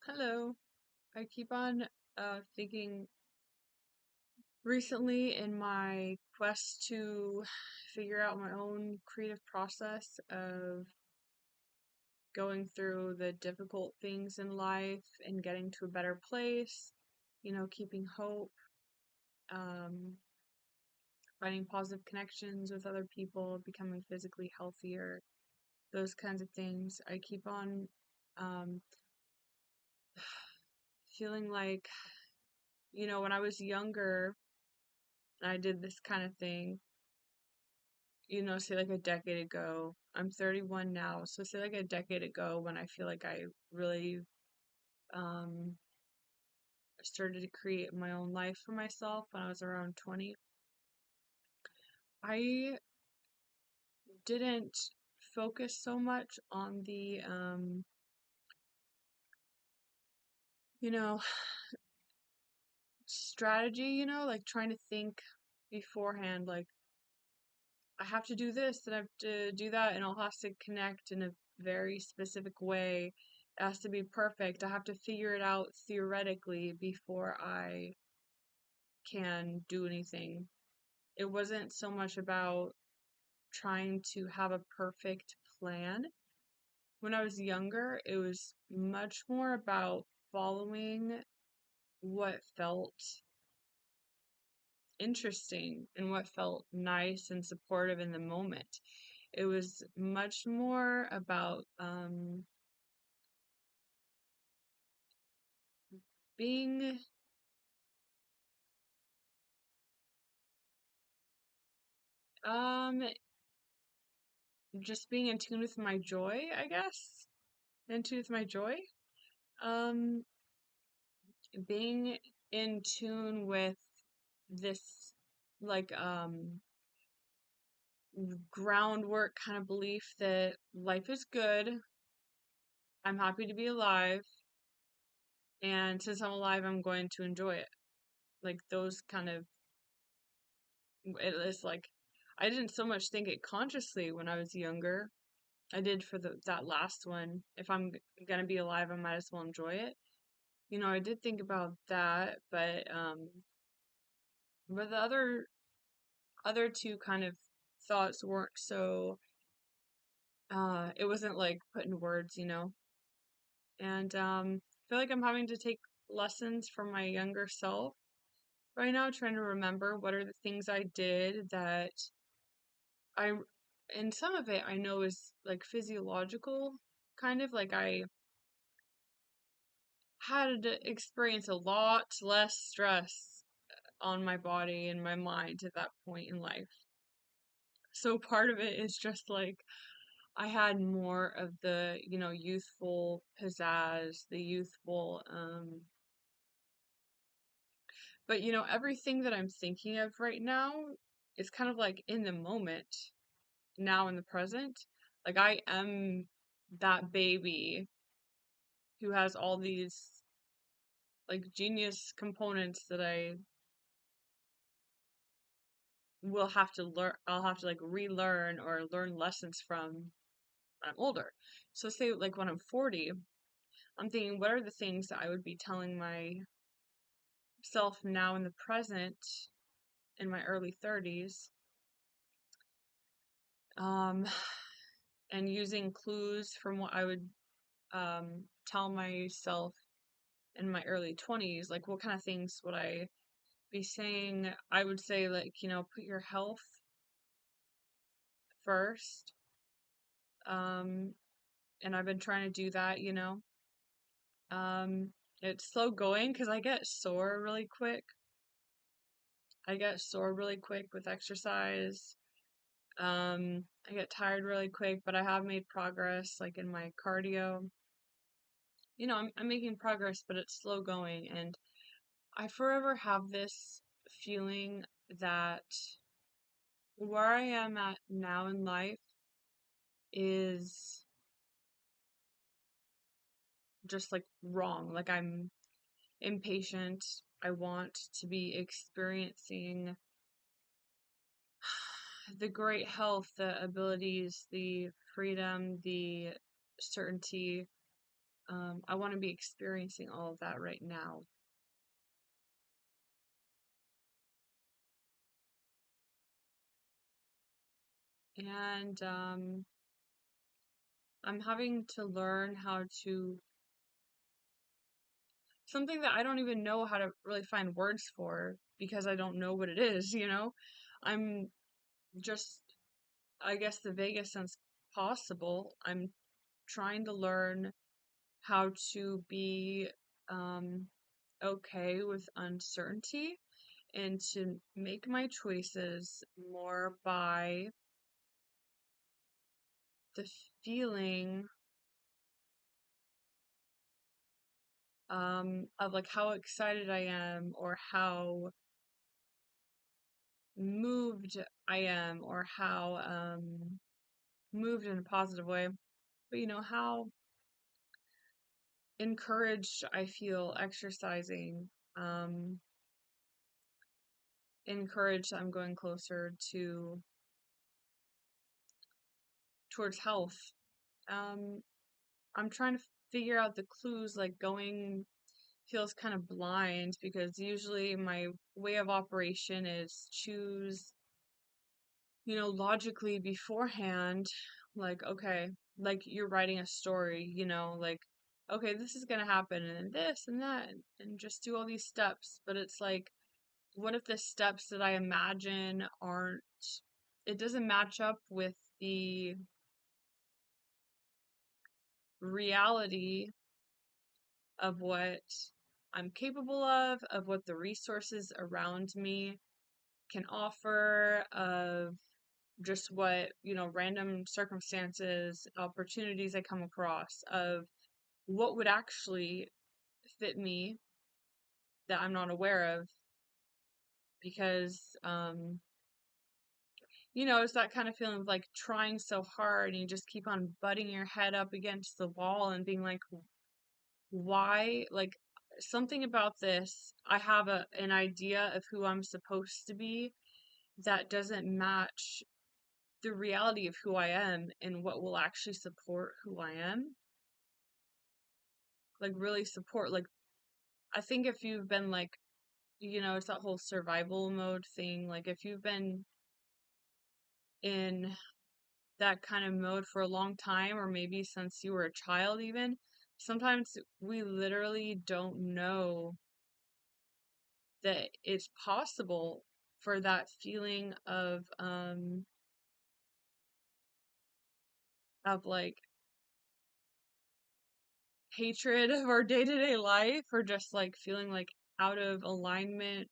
Hello. I keep on thinking recently in my quest to figure out my own creative process of going through the difficult things in life and getting to a better place, keeping hope, um, finding positive connections with other people, becoming physically healthier, those kinds of things. I keep on um, feeling like, when I was younger and I did this kind of thing, say like a decade ago. I'm 31 now, so say like a decade ago when I feel like I really um started to create my own life for myself when I was around 20. I didn't focus so much on the you know, strategy, like trying to think beforehand like I have to do this and I have to do that and I'll have to connect in a very specific way. It has to be perfect. I have to figure it out theoretically before I can do anything. It wasn't so much about trying to have a perfect plan. When I was younger, it was much more about following what felt interesting and what felt nice and supportive in the moment. It was much more about being um just being in tune with my joy, I guess. In tune with my joy. Um being in tune with this like groundwork kind of belief that life is good. I'm happy to be alive, and since I'm alive, I'm going to enjoy it. Like those kind of it is like I didn't so much think it consciously when I was younger. I did for that last one. If I'm gonna be alive, I might as well enjoy it. I did think about that, but the other two kind of thoughts weren't so it wasn't like put in words, and I feel like I'm having to take lessons from my younger self right now, trying to remember what are the things I did that I and some of it I know is like physiological, kind of like I had to experience a lot less stress on my body and my mind at that point in life. So part of it is just like I had more of the, youthful pizzazz, the youthful, but everything that I'm thinking of right now is kind of like in the moment, now in the present. Like I am that baby who has all these like genius components that I will have to learn, I'll have to like relearn or learn lessons from when I'm older. So say like when I'm 40, I'm thinking what are the things that I would be telling myself now in the present in my early 30s, um and using clues from what I would tell myself in my early 20s, like what kind of things would I be saying? I would say like, put your health first. Um and I've been trying to do that, it's slow going because I get sore really quick. I get sore really quick with exercise. I get tired really quick, but I have made progress like in my cardio. I'm making progress, but it's slow going, and I forever have this feeling that where I am at now in life is just like wrong. Like I'm impatient. I want to be experiencing the great health, the abilities, the freedom, the certainty, I want to be experiencing all of that right now. And I'm having to learn how to, something that I don't even know how to really find words for because I don't know what it is, you know? I'm just, I guess, the vaguest sense possible. I'm trying to learn how to be um, okay with uncertainty and to make my choices more by the feeling of like how excited I am or how moved I am or how moved in a positive way, but how encouraged I feel exercising, um, encouraged I'm going closer to towards health. Um, I'm trying to figure out the clues, like going feels kind of blind because usually my way of operation is choose, logically beforehand, like, okay, like you're writing a story, like, okay, this is gonna happen and then this and that and just do all these steps. But it's like, what if the steps that I imagine aren't, it doesn't match up with the reality of what I'm capable of what the resources around me can offer, of just what, random circumstances, opportunities I come across, of what would actually fit me that I'm not aware of. Because, it's that kind of feeling of like trying so hard and you just keep on butting your head up against the wall and being like, why? Like, something about this, I have an idea of who I'm supposed to be that doesn't match the reality of who I am and what will actually support who I am. Like, really support. Like, I think if you've been like, it's that whole survival mode thing. Like, if you've been in that kind of mode for a long time, or maybe since you were a child, even, sometimes we literally don't know that it's possible for that feeling of like hatred of our day-to-day life, or just like feeling like out of alignment,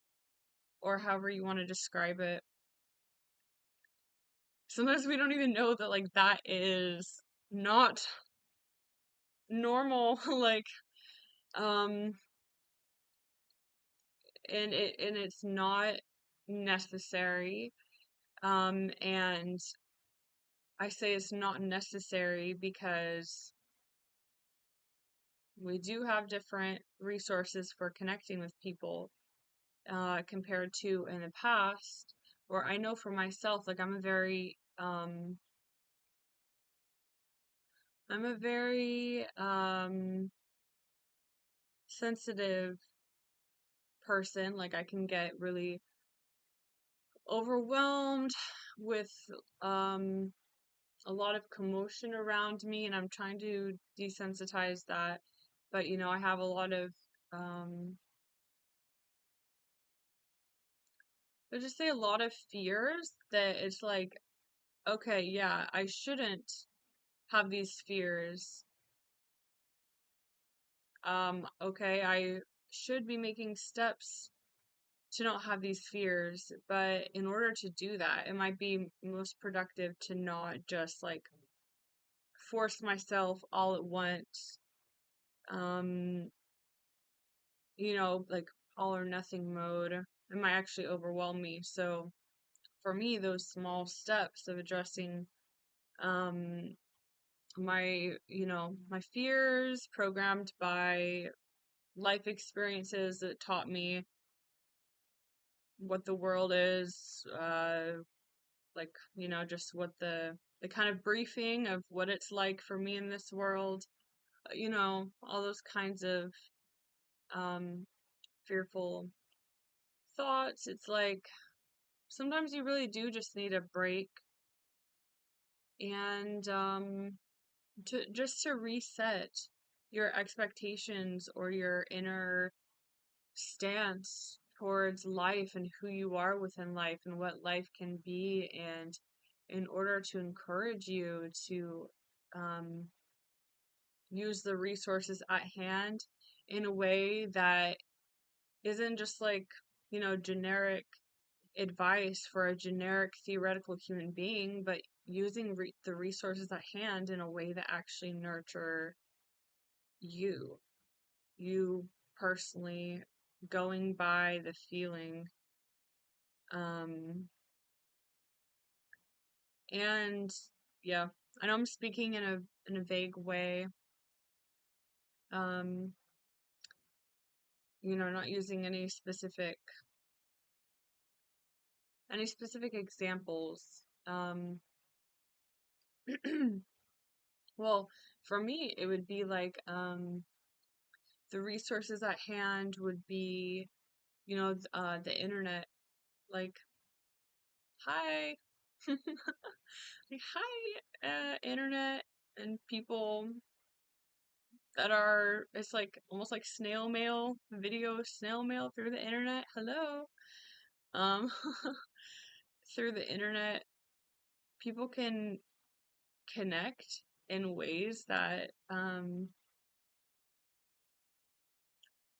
or however you want to describe it. Sometimes we don't even know that like that is not normal. Like, um and it's not necessary. And I say it's not necessary because we do have different resources for connecting with people, compared to in the past. Or I know for myself, like I'm a very sensitive person. Like, I can get really overwhelmed with um a lot of commotion around me, and I'm trying to desensitize that. But I have a lot of um I just say a lot of fears that it's like, okay, yeah, I shouldn't have these fears. Okay, I should be making steps to not have these fears, but in order to do that, it might be most productive to not just like force myself all at once. Um, like all or nothing mode. It might actually overwhelm me. So for me, those small steps of addressing um my fears, programmed by life experiences that taught me what the world is, like, just what the kind of briefing of what it's like for me in this world, all those kinds of um, fearful thoughts. It's like sometimes you really do just need a break and to reset your expectations or your inner stance towards life and who you are within life and what life can be, and in order to encourage you to um, use the resources at hand in a way that isn't just like generic advice for a generic theoretical human being, but using the resources at hand in a way that actually nurture you, you personally, going by the feeling. Um, and yeah, I know I'm speaking in a vague way. Um, not using any specific examples. Well, for me, it would be like the resources at hand would be, the internet. Like, hi, like, hi, internet, and people that are, it's like almost like snail mail, video snail mail through the internet. Hello. Um, through the internet, people can connect in ways that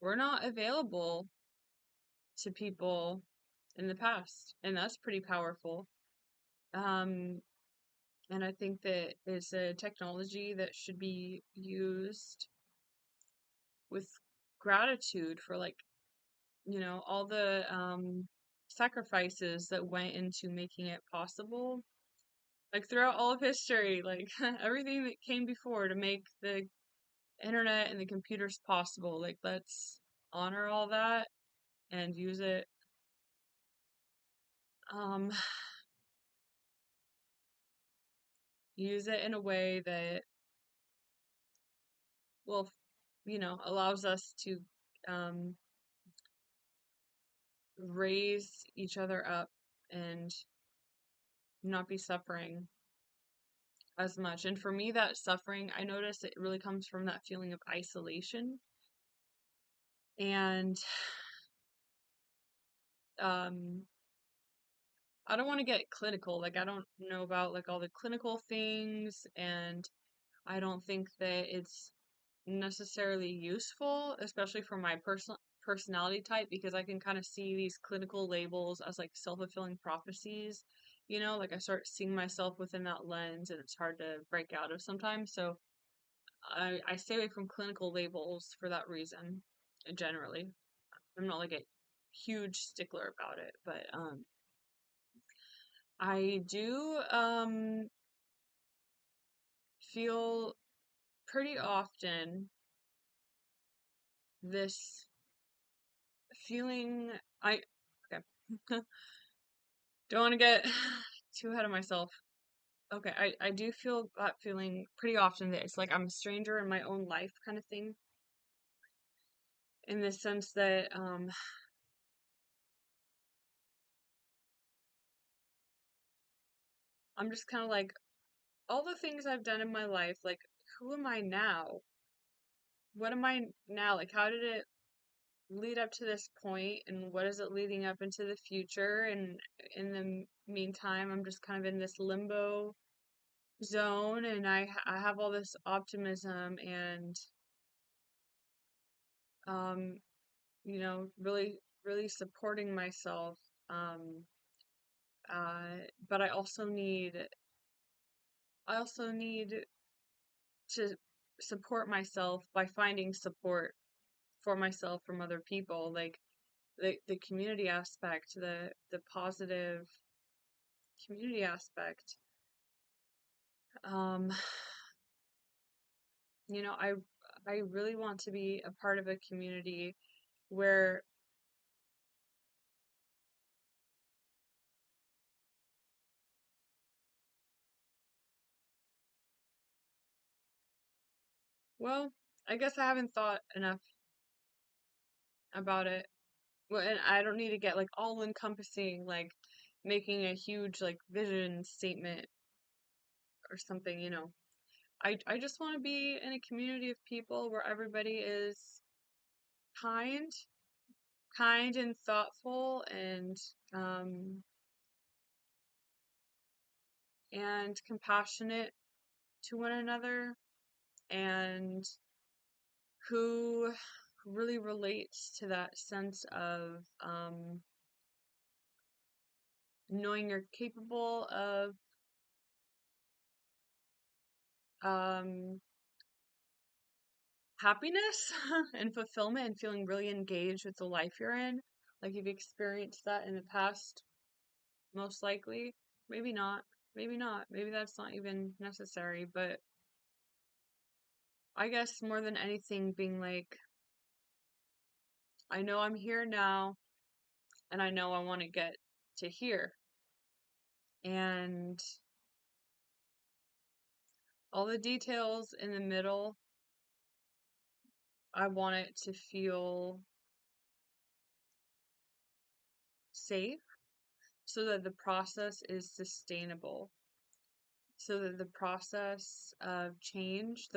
were not available to people in the past, and that's pretty powerful. Um, and I think that it's a technology that should be used with gratitude for, like, all the sacrifices that went into making it possible. Like throughout all of history, like everything that came before to make the internet and the computers possible. Like, let's honor all that and um use it in a way that, well, allows us to um raise each other up and not be suffering as much. And for me, that suffering, I notice it really comes from that feeling of isolation. And um I don't want to get clinical. Like, I don't know about like all the clinical things, and I don't think that it's necessarily useful, especially for my personality type, because I can kind of see these clinical labels as like self-fulfilling prophecies. Like I start seeing myself within that lens, and it's hard to break out of sometimes. So I stay away from clinical labels for that reason, generally. I'm not like a huge stickler about it, but I do feel pretty often this feeling. I Okay. Don't want to get too ahead of myself. Okay, I do feel that feeling pretty often, that it's like I'm a stranger in my own life kind of thing. In the sense that I'm just kind of like, all the things I've done in my life, like, who am I now? What am I now? Like, how did it lead up to this point, and what is it leading up into the future? And in the meantime, I'm just kind of in this limbo zone, and I have all this optimism and um really really supporting myself, um but I also need to support myself by finding support for myself from other people, like the community aspect, the positive community aspect. um you know i I really want to be a part of a community where, well, I guess I haven't thought enough about it. Well, and I don't need to get like all encompassing, like making a huge like vision statement or something, you know. I just want to be in a community of people where everybody is kind, kind and thoughtful um and compassionate to one another, and who really relates to that sense of knowing you're capable of um happiness and fulfillment and feeling really engaged with the life you're in. Like you've experienced that in the past, most likely. Maybe not. Maybe not. Maybe that's not even necessary. But I guess more than anything, being like, I know I'm here now, and I know I want to get to here. And all the details in the middle, I want it to feel safe so that the process is sustainable, so that the process of change,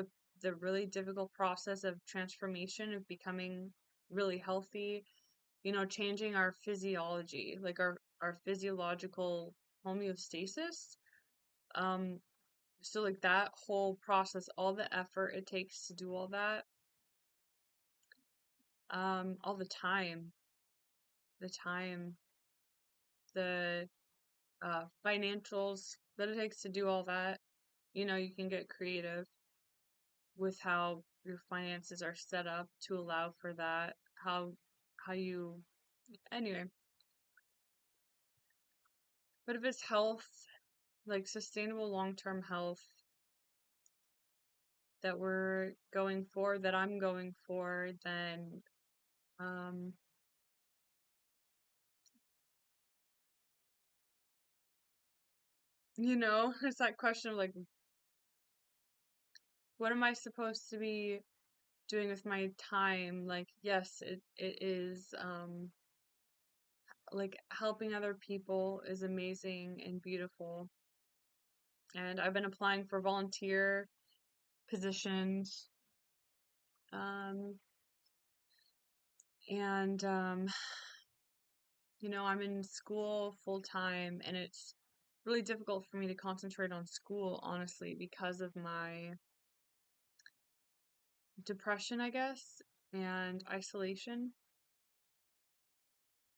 the really difficult process of transformation, of becoming really healthy, you know, changing our physiology, like our physiological homeostasis. Um, so like that whole process, all the effort it takes to do all that, all the time, the financials that it takes to do all that. You know, you can get creative with how your finances are set up to allow for that. How you anyway. But if it's health, like sustainable long-term health that we're going for, that I'm going for, then um, you know, it's that question of like, what am I supposed to be doing with my time? Like, yes, it is like helping other people is amazing and beautiful. And I've been applying for volunteer positions. Um, and you know, I'm in school full time, and it's really difficult for me to concentrate on school, honestly, because of my depression, I guess, and isolation,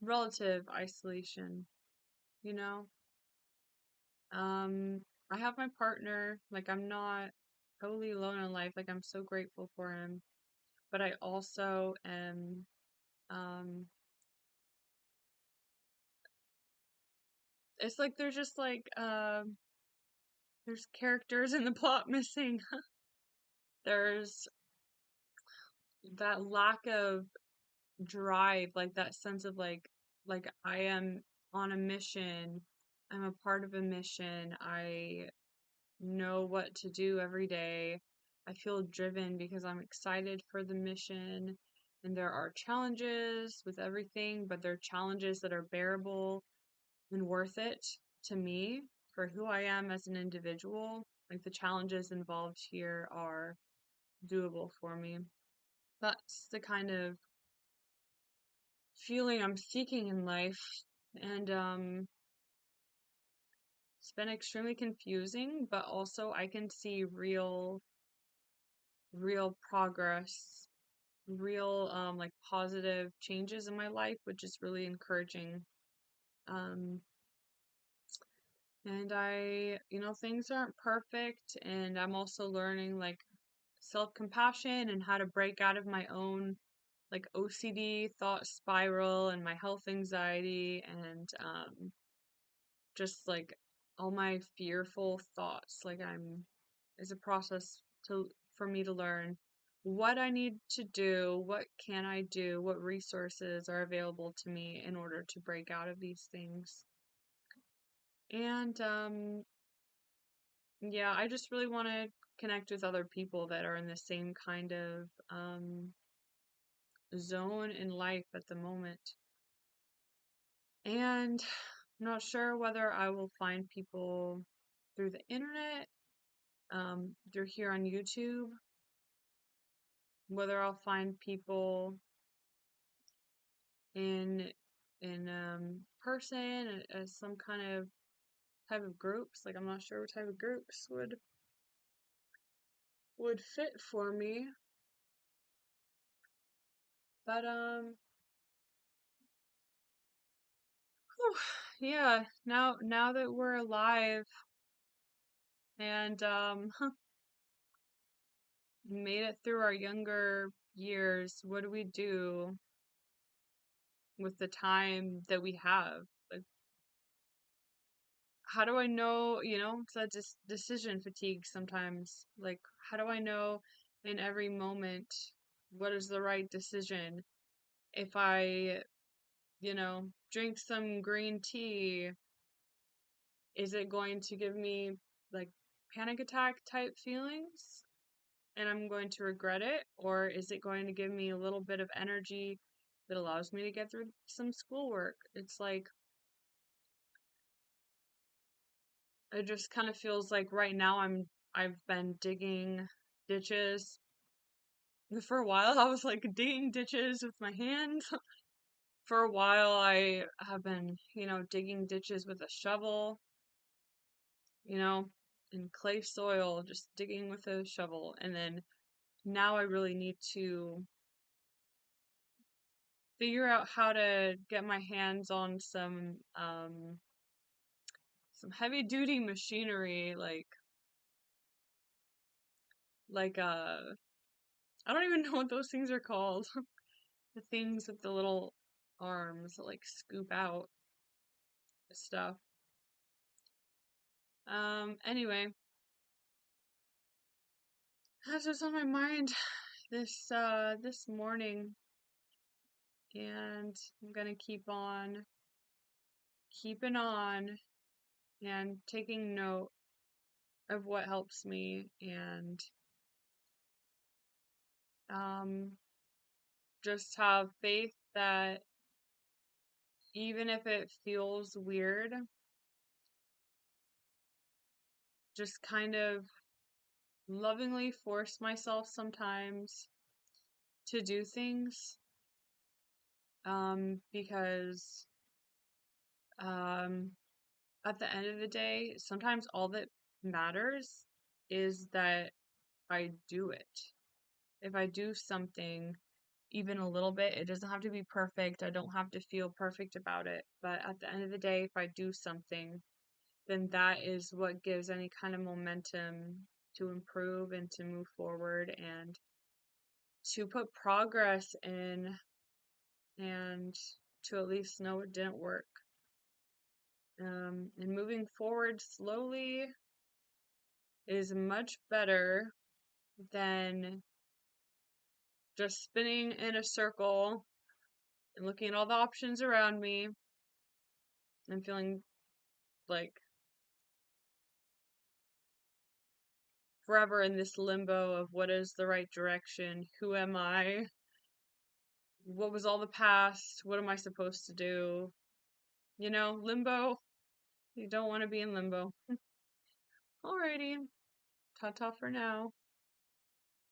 relative isolation, you know. Um, I have my partner, like I'm not totally alone in life, like I'm so grateful for him, but I also am um it's like there's just like there's characters in the plot missing. There's that lack of drive, like that sense of like I am on a mission. I'm a part of a mission. I know what to do every day. I feel driven because I'm excited for the mission. And there are challenges with everything, but they're challenges that are bearable and worth it to me for who I am as an individual. Like the challenges involved here are doable for me. That's the kind of feeling I'm seeking in life. And it's been extremely confusing, but also I can see real progress, real like positive changes in my life, which is really encouraging. Um and you know, things aren't perfect, and I'm also learning like self-compassion and how to break out of my own like OCD thought spiral and my health anxiety, and just like all my fearful thoughts. Like it's a process to for me to learn what I need to do, what can I do, what resources are available to me in order to break out of these things. And yeah, I just really want to connect with other people that are in the same kind of zone in life at the moment. And I'm not sure whether I will find people through the internet, through here on YouTube, whether I'll find people in person as some kind of type of groups. Like I'm not sure what type of groups would fit for me. But whew, yeah, now that we're alive and made it through our younger years, what do we do with the time that we have? Like, how do I know, it's that decision fatigue sometimes. Like, how do I know in every moment what is the right decision? If I, drink some green tea, is it going to give me like panic attack type feelings and I'm going to regret it? Or is it going to give me a little bit of energy that allows me to get through some schoolwork? It's like, it just kind of feels like right now I've been digging ditches. For a while I was like digging ditches with my hands. For a while I have been, digging ditches with a shovel, you know, in clay soil, just digging with a shovel. And then now I really need to figure out how to get my hands on some heavy duty machinery like I don't even know what those things are called. The things with the little arms that like scoop out the stuff. Anyway, that's what's on my mind this morning, and I'm gonna keep on keeping on and taking note of what helps me, and um just have faith that even if it feels weird, just kind of lovingly force myself sometimes to do things, because um at the end of the day, sometimes all that matters is that I do it. If I do something even a little bit, it doesn't have to be perfect. I don't have to feel perfect about it. But at the end of the day, if I do something, then that is what gives any kind of momentum to improve and to move forward and to put progress in and to at least know it didn't work. And moving forward slowly is much better than just spinning in a circle and looking at all the options around me and feeling like forever in this limbo of what is the right direction, who am I, what was all the past, what am I supposed to do? Limbo. You don't want to be in limbo. Alrighty, ta ta for now.